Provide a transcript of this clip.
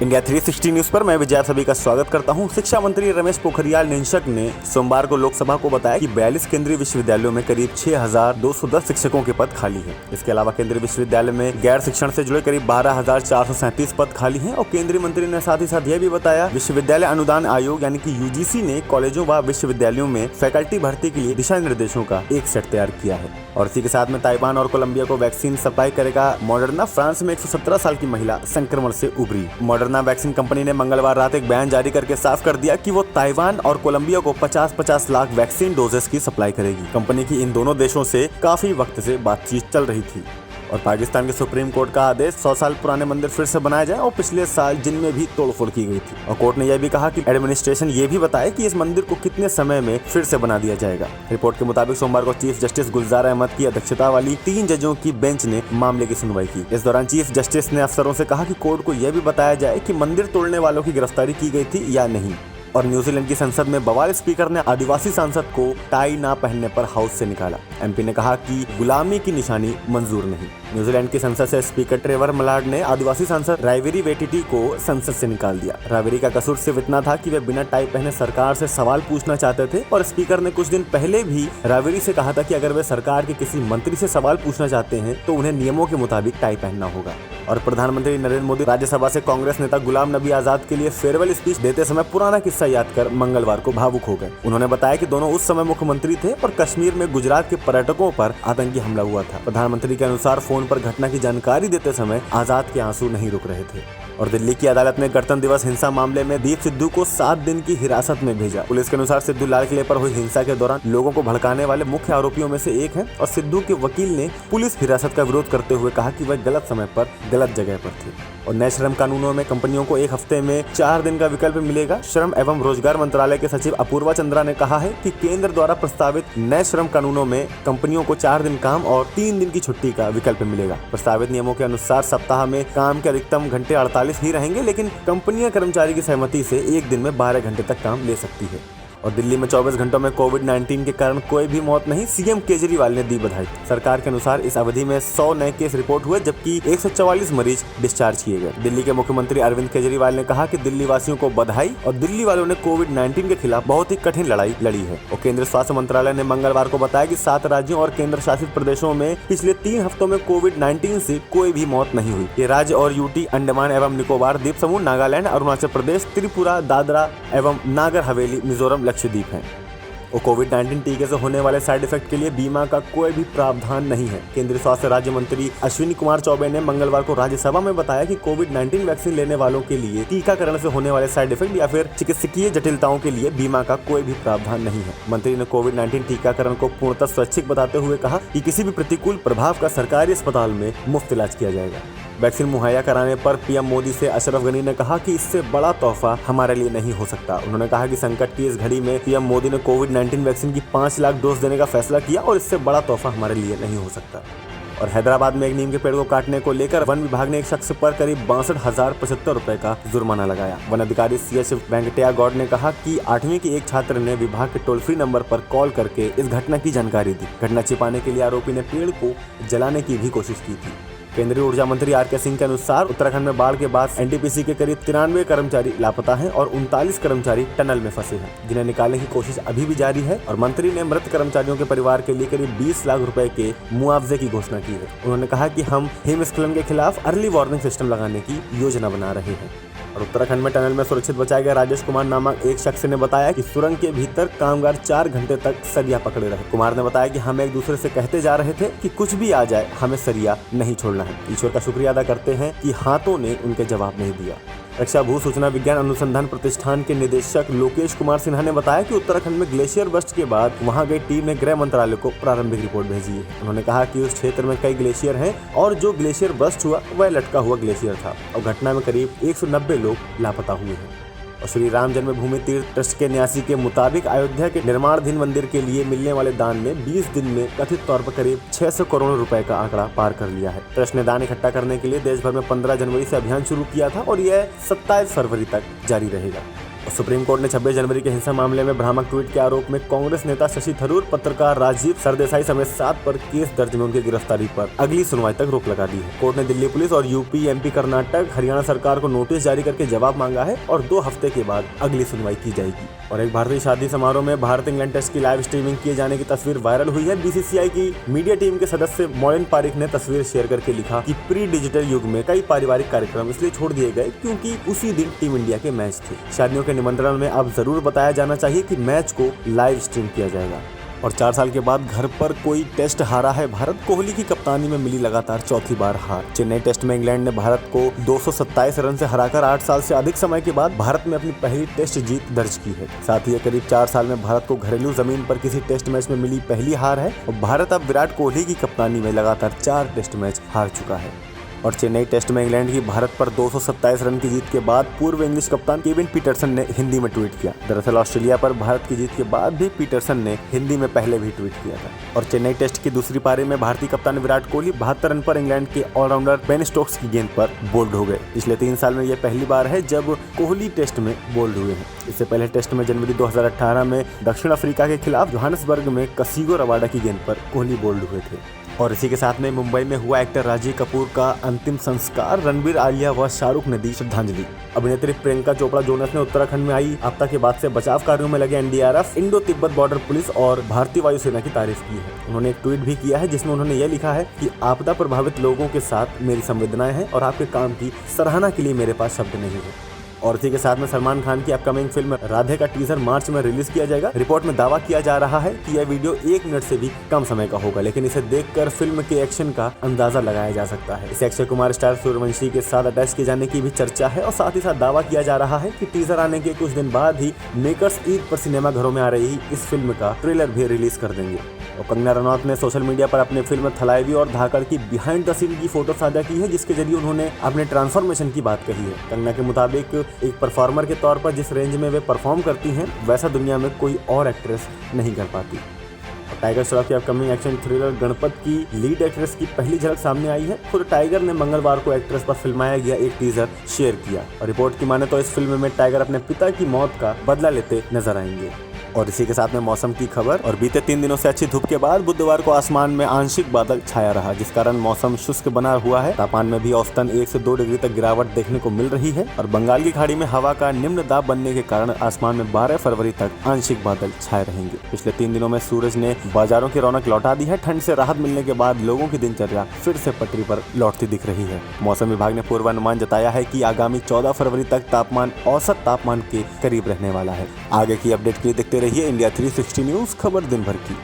India 360 news पर मैं विजय सभी का स्वागत करता हूं। शिक्षा मंत्री रमेश पोखरियाल निशंक ने सोमवार को लोकसभा को बताया कि 42 केंद्रीय विश्वविद्यालयों में करीब 6,210 शिक्षकों के पद खाली हैं। इसके अलावा केंद्रीय विश्वविद्यालय में गैर शिक्षण से जुड़े करीब 12,437 पद खाली हैं। और केंद्रीय मंत्री ने साथ ही साथ यह भी बताया, विश्वविद्यालय अनुदान आयोग यानी कि यूजीसी ने कॉलेजों व विश्वविद्यालयों में फैकल्टी भर्ती के लिए दिशा निर्देशों का एक सेट तैयार किया है। और इसी के साथ में ताइवान और कोलंबिया को वैक्सीन सप्लाई करेगा मॉडर्ना। फ्रांस में 117 साल की महिला संक्रमण से उबरी। मॉडर्ना वैक्सीन कंपनी ने मंगलवार रात एक बयान जारी करके साफ कर दिया कि वो ताइवान और कोलंबिया को 50-50 लाख वैक्सीन डोजेस की सप्लाई करेगी। कंपनी की इन दोनों देशों से काफी वक्त से बातचीत चल रही थी। और पाकिस्तान के सुप्रीम कोर्ट का आदेश 100 साल पुराने मंदिर फिर से बनाया जाए और पिछले साल जिनमें भी तोड़फोड़ की गई थी। और कोर्ट ने यह भी कहा कि एडमिनिस्ट्रेशन ये भी बताए कि इस मंदिर को कितने समय में फिर से बना दिया जाएगा। रिपोर्ट के मुताबिक सोमवार को चीफ जस्टिस गुलजार अहमद की अध्यक्षता वाली 3 जजों की बेंच ने मामले की सुनवाई की। इस दौरान चीफ जस्टिस ने अफसरों से कहा कि कोर्ट को यह भी बताया जाए कि मंदिर तोड़ने वालों की गिरफ्तारी की गई थी या नहीं। और न्यूजीलैंड की संसद में बवाल स्पीकर ने आदिवासी सांसद को टाई ना पहनने पर हाउस से निकाला। एमपी ने कहा कि गुलामी की निशानी मंजूर नहीं। न्यूजीलैंड की संसद से स्पीकर ट्रेवर मलाड ने आदिवासी सांसद रायवेरी वेटिटी को संसद से निकाल दिया। रायवेरी का कसूर सिर्फ इतना था कि वे बिना टाई पहने सरकार से सवाल पूछना चाहते थे। और स्पीकर ने कुछ दिन पहले भी रायवेरी से कहा था कि अगर वे सरकार के किसी मंत्री से सवाल पूछना चाहते हैं तो उन्हें नियमों के मुताबिक टाई पहनना होगा। और प्रधानमंत्री नरेंद्र मोदी राज्यसभा से कांग्रेस नेता गुलाम नबी आजाद के लिए फेयरवेल स्पीच देते समय पुराना किस्सा याद कर मंगलवार को भावुक हो गए। उन्होंने बताया कि दोनों उस समय मुख्यमंत्री थे और कश्मीर में गुजरात के पर्यटकों पर आतंकी हमला हुआ था। प्रधानमंत्री के अनुसार फोन पर घटना की जानकारी देते समय आजाद के आंसू नहीं रुक रहे थे। और दिल्ली की अदालत ने गणतंत्र दिवस हिंसा मामले में दीप सिद्धू को 7 दिन की हिरासत में भेजा। पुलिस के अनुसार सिद्धू लाल किले पर हुई हिंसा के दौरान लोगों को भड़काने वाले मुख्य आरोपियों में से एक है। और सिद्धू के वकील ने पुलिस हिरासत का विरोध करते हुए कहा कि वह गलत समय पर गलत जगह पर थे। और नए श्रम कानूनों में कंपनियों को 1 हफ्ते में 4 दिन का विकल्प मिलेगा। श्रम एवं रोजगार मंत्रालय के सचिव अपूर्वा चंद्रा ने कहा है कि केंद्र द्वारा प्रस्तावित नए श्रम कानूनों में कंपनियों को 4 दिन काम और 3 दिन की छुट्टी का विकल्प मिलेगा। प्रस्तावित नियमों के अनुसार सप्ताह में काम के अधिकतम घंटे 48 ही रहेंगे, लेकिन कंपनियां कर्मचारी की सहमति से 1 दिन में 12 घंटे तक काम ले सकती है। और दिल्ली में 24 घंटों में कोविड-19 के कारण कोई भी मौत नहीं, सीएम केजरीवाल ने दी बधाई। सरकार के अनुसार इस अवधि में 100 नए केस रिपोर्ट हुए, जबकि 144 मरीज डिस्चार्ज किए गए। दिल्ली के मुख्यमंत्री अरविंद केजरीवाल ने कहा कि दिल्ली वासियों को बधाई और दिल्ली वालों ने कोविड-19 के खिलाफ बहुत ही कठिन लड़ाई लड़ी है। और केंद्रीय स्वास्थ्य मंत्रालय ने मंगलवार को बताया कि 7 राज्यों और केंद्र शासित प्रदेशों में पिछले 3 हफ्तों में कोविड-19 से कोई भी मौत नहीं हुई। ये राज्य और यूटी, अंडमान एवं निकोबार द्वीप समूह, नागालैंड, अरुणाचल प्रदेश, त्रिपुरा, दादरा एवं नागर हवेली, मिजोरम, लक्षद्वीप हैं। और कोविड-19 टीके से होने वाले साइड इफेक्ट के लिए बीमा का कोई भी प्रावधान नहीं है। केंद्रीय स्वास्थ्य राज्य मंत्री अश्विनी कुमार चौबे ने मंगलवार को राज्यसभा में बताया कि कोविड-19 वैक्सीन लेने वालों के लिए टीकाकरण से होने वाले साइड इफेक्ट या फिर चिकित्सकीय जटिलताओं के लिए बीमा का कोई भी प्रावधान नहीं है। मंत्री ने कोविड-19 टीकाकरण को पूर्णतः स्वैच्छिक बताते हुए कहा कि किसी भी प्रतिकूल प्रभाव का सरकारी अस्पताल में मुफ्त इलाज किया जाएगा। वैक्सीन मुहैया कराने पर पीएम मोदी से अशरफ गनी ने कहा कि इससे बड़ा तोहफा हमारे लिए नहीं हो सकता। उन्होंने कहा कि संकट की इस घड़ी में पीएम मोदी ने कोविड-19 वैक्सीन की 5 लाख डोज देने का फैसला किया और इससे बड़ा तोहफा हमारे लिए नहीं हो सकता। और हैदराबाद में एक नीम के पेड़ को काटने को लेकर वन विभाग ने एक शख्स पर करीब 62,075 रुपए का जुर्माना लगाया। वन अधिकारी CH वेंकटैया गौड़ ने कहा कि 8वीं की एक छात्र ने विभाग के टोल फ्री नंबर पर कॉल करके इस घटना की जानकारी दी। घटना छिपाने के लिए आरोपी ने पेड़ को जलाने की भी कोशिश की थी। केंद्रीय ऊर्जा मंत्री RK सिंह के अनुसार उत्तराखंड में बाढ़ के बाद NTPC के करीब 93 कर्मचारी लापता हैं और 39 कर्मचारी टनल में फंसे हैं, जिन्हें निकालने की कोशिश अभी भी जारी है। और मंत्री ने मृत कर्मचारियों के परिवार के लिए करीब 20 लाख रुपए के मुआवजे की घोषणा की है। उन्होंने कहा कि हम हिमस्खलन के खिलाफ अर्ली वार्निंग सिस्टम लगाने की योजना बना रहे हैं। और उत्तराखंड में टनल में सुरक्षित बचाए गए राजेश कुमार नामक एक शख्स ने बताया कि सुरंग के भीतर कामगार 4 घंटे तक सरिया पकड़े रहे। कुमार ने बताया कि हम एक दूसरे से कहते जा रहे थे कि कुछ भी आ जाए, हमें सरिया नहीं छोड़ना है। ईश्वर का शुक्रिया अदा करते हैं कि हाथों ने उनके जवाब नहीं दिया। रक्षा भू सूचना विज्ञान अनुसंधान प्रतिष्ठान के निदेशक लोकेश कुमार सिन्हा ने बताया कि उत्तराखंड में ग्लेशियर बस्ट के बाद वहां गई टीम ने गृह मंत्रालय को प्रारंभिक रिपोर्ट भेजी है। उन्होंने कहा कि उस क्षेत्र में कई ग्लेशियर हैं और जो ग्लेशियर बस्ट हुआ वह लटका हुआ ग्लेशियर था। और घटना में करीब 190 लोग लापता हुए हैं। और श्री राम जन्मभूमि तीर्थ ट्रस्ट के न्यासी के मुताबिक अयोध्या के निर्माणाधीन मंदिर के लिए मिलने वाले दान में 20 दिन में कथित तौर पर करीब 600 करोड़ रुपए का आंकड़ा पार कर लिया है। ट्रस्ट ने दान इकट्ठा करने के लिए देश भर में 15 जनवरी से अभियान शुरू किया था और यह 27 फरवरी तक जारी रहेगा। सुप्रीम कोर्ट ने 26 जनवरी के हिंसा मामले में भ्रामक ट्वीट के आरोप में कांग्रेस नेता शशि थरूर, पत्रकार राजीव सरदेसाई समेत 7 पर केस दर्ज में उनकी गिरफ्तारी पर अगली सुनवाई तक रोक लगा दी है। कोर्ट ने दिल्ली पुलिस और यूपी, एमपी, कर्नाटक, हरियाणा सरकार को नोटिस जारी करके जवाब मांगा है और 2 हफ्ते के बाद अगली सुनवाई की जाएगी। और एक भारतीय शादी समारोह में भारत इंग्लैंड टेस्ट की लाइव स्ट्रीमिंग किए जाने की तस्वीर वायरल हुई है। बीसीसीआई की मीडिया टीम के सदस्य मॉलिन पारिक ने तस्वीर शेयर करके लिखा कि प्री डिजिटल युग में कई पारिवारिक कार्यक्रम इसलिए छोड़ दिए गए क्योंकि उसी दिन टीम इंडिया के मैच थे। शादियों के निमंत्रण में अब जरूर बताया जाना चाहिए कि मैच को लाइव स्ट्रीम किया जाएगा। और 4 साल के बाद घर पर कोई टेस्ट हारा है भारत। कोहली की कप्तानी में मिली लगातार चौथी बार हार। चेन्नई टेस्ट में इंग्लैंड ने भारत को 227 रन से हराकर 8 साल से अधिक समय के बाद भारत में अपनी पहली टेस्ट जीत दर्ज की है। साथ ही ये करीब 4 साल में भारत को घरेलू जमीन पर किसी टेस्ट मैच में मिली पहली हार है और भारत अब विराट कोहली की कप्तानी में लगातार 4 टेस्ट मैच हार चुका है। और चेन्नई टेस्ट में इंग्लैंड की भारत पर 227 रन की जीत के बाद पूर्व इंग्लिश कप्तान केविन पीटरसन ने हिंदी में ट्वीट किया। दरअसल ऑस्ट्रेलिया पर भारत की जीत के बाद भी पीटरसन ने हिंदी में पहले भी ट्वीट किया था। और चेन्नई टेस्ट की दूसरी पारी में भारतीय कप्तान विराट कोहली 72 रन पर इंग्लैंड के ऑलराउंडर बेन स्टोक्स की गेंद पर बोल्ड हो गए। पिछले 3 साल में यह पहली बार है जब कोहली टेस्ट में बोल्ड हुए हैं। इससे पहले टेस्ट में जनवरी 2018 में दक्षिण अफ्रीका के खिलाफ जोहान्सबर्ग में कसिगो रबाडा की गेंद पर कोहली बोल्ड हुए थे। और इसी के साथ में मुंबई में हुआ एक्टर राजीव कपूर का अंतिम संस्कार। रणबीर, आलिया व शाहरुख ने दी श्रद्धांजलि। अभिनेत्री प्रियंका चोपड़ा जोनस ने उत्तराखंड में आई आपदा के बाद से बचाव कार्यों में लगे NDRF, Indo Tibet border police और भारतीय वायुसेना की तारीफ की है। उन्होंने एक ट्वीट भी किया है जिसमें उन्होंने यह लिखा है कि आपदा प्रभावित लोगों के साथ मेरी संवेदनाएं हैं और आपके काम की सराहना के लिए मेरे पास शब्द नहीं है। और इसी के साथ में सलमान खान की अपकमिंग फिल्म राधे का टीजर मार्च में रिलीज किया जाएगा। रिपोर्ट में दावा किया जा रहा है कि यह वीडियो 1 मिनट से भी कम समय का होगा, लेकिन इसे देखकर फिल्म के एक्शन का अंदाजा लगाया जा सकता है। इसे अक्षय कुमार स्टार सूर्यवंशी के साथ अटैच किए जाने की भी चर्चा है और साथ ही साथ दावा किया जा रहा है कि टीजर आने के कुछ दिन बाद ही मेकर्स ईद पर सिनेमा घरों में आ रही इस फिल्म का ट्रेलर भी रिलीज कर देंगे। और कंगना रनौत ने सोशल मीडिया पर अपने फिल्म थलाइवी और धाकड़ की बिहाइंड द सीन की फोटो साझा की है, जिसके जरिए उन्होंने अपने ट्रांसफॉर्मेशन की बात कही है। कंगना के मुताबिक एक परफॉर्मर के तौर पर जिस रेंज में वे परफॉर्म करती हैं वैसा दुनिया में कोई और एक्ट्रेस नहीं कर पाती। और टाइगर श्रॉफ की अपकमिंग एक्शन थ्रिलर गणपत की लीड एक्ट्रेस की पहली झलक सामने आई है। खुद टाइगर ने मंगलवार को एक्ट्रेस पर फिल्माया गया एक टीजर शेयर किया और रिपोर्ट की माने तो इस फिल्म में टाइगर अपने पिता की मौत का बदला लेते नजर आएंगे। और इसी के साथ में मौसम की खबर। और बीते 3 दिनों से अच्छी धूप के बाद बुधवार को आसमान में आंशिक बादल छाया रहा, जिस कारण मौसम शुष्क बना हुआ है। तापमान में भी औसतन 1 से 2 डिग्री तक गिरावट देखने को मिल रही है। और बंगाल की खाड़ी में हवा का निम्न दाब बनने के कारण आसमान में 12 फरवरी तक आंशिक बादल छाए रहेंगे। पिछले 3 दिनों में सूरज ने बाजारों की रौनक लौटा दी है। ठंड से राहत मिलने के बाद लोगों की दिनचर्या फिर से पटरी पर लौटती दिख रही है। मौसम विभाग ने पूर्वानुमान जताया है कि आगामी 14 फरवरी तक तापमान औसत तापमान के करीब रहने वाला है। आगे की अपडेट के लिए देखते रहिए इंडिया 360 न्यूज, खबर दिन भर की।